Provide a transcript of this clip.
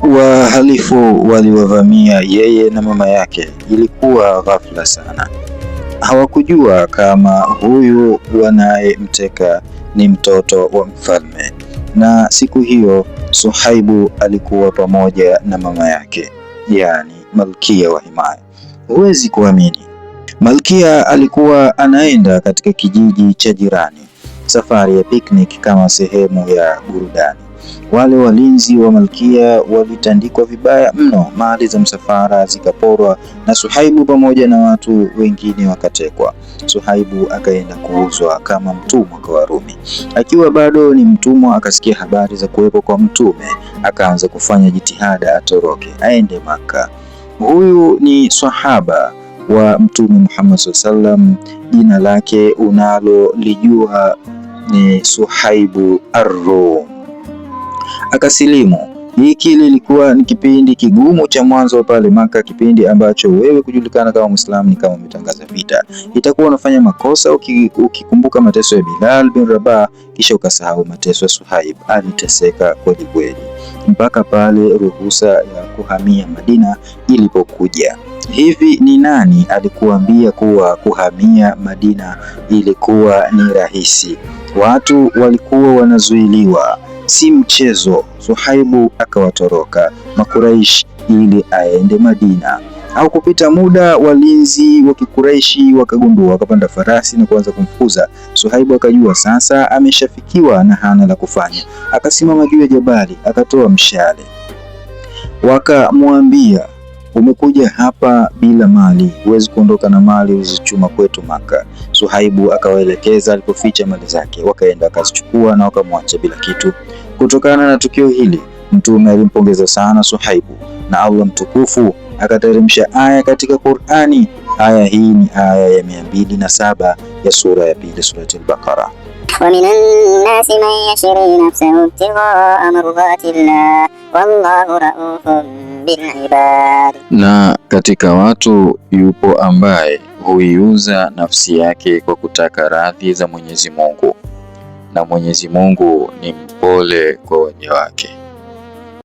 Wahalifu waliwavamia yeye na mama yake. Ilikuwa ghafla sana. Hawakujua kama huyu wanayemteka ni mtoto wa mfalme, na siku hiyo Suhaibu alikuwa pamoja na mama yake, yaani Malkia wa Himaya. Huwezi kuamini, Malkia alikuwa anaenda katika kijiji cha jirani, safari ya picnic kama sehemu ya burudani. Wale walinzi wa Malkia walitandikwa vibaya mno, mali za msafara zikaporwa na Suhaibu pamoja na watu wengine wakatekwa. Suhaibu akaenda kuuzwa kama mtumwa kwa Warumi. Akiwa bado ni mtumwa, akasikia habari za kuwepo kwa mtume, akaanza kufanya jitihada atoroke aende Maka. Huyu ni sahaba wa Mtume Muhammad SAW. Jina lake unalolijua ni Suhaibu Ar-Rum. Akasilimu. Hiki lilikuwa ni kipindi kigumu cha mwanzo pale Maka, kipindi ambacho wewe kujulikana kama Muislamu ni kama umetangaza vita. Itakuwa unafanya makosa ukikumbuka mateso ya Bilal bin Rabah kisha ukasahau mateso ya Suhaib. Aliteseka kweli kweli mpaka pale ruhusa ya kuhamia Madina ilipokuja. Hivi ni nani alikuambia kuwa kuhamia Madina ilikuwa ni rahisi? Watu walikuwa wanazuiliwa, si mchezo. Suhaibu akawatoroka Makuraish ili aende Madina. Au kupita muda, walinzi wa Kikuraishi wakagundua, wakapanda farasi na kuanza kumfukuza. Suhaibu akajua sasa ameshafikiwa na hana la kufanya. Akasimama juu ya jabali, akatoa mshale. Wakamwambia, umekuja hapa bila mali, huwezi kuondoka na mali ulizochuma kwetu Maka. Suhaibu akawaelekeza alipoficha mali zake, wakaenda akazichukua na wakamwacha bila kitu. Kutokana na tukio hili, Mtume alimpongeza sana Suhaibu na Allah mtukufu akateremsha aya katika Qur'ani. Aya hii ni aya ya 207 ya sura ya pili, surati al-Baqara. wa minan nasi man yashri nafsahu ibtighaa mardatillah wallahu raufun bil ibad, na katika watu yupo ambaye huiuza nafsi yake kwa kutaka radhi za Mwenyezi Mungu, na Mwenyezi Mungu ni mpole kwa waja wake.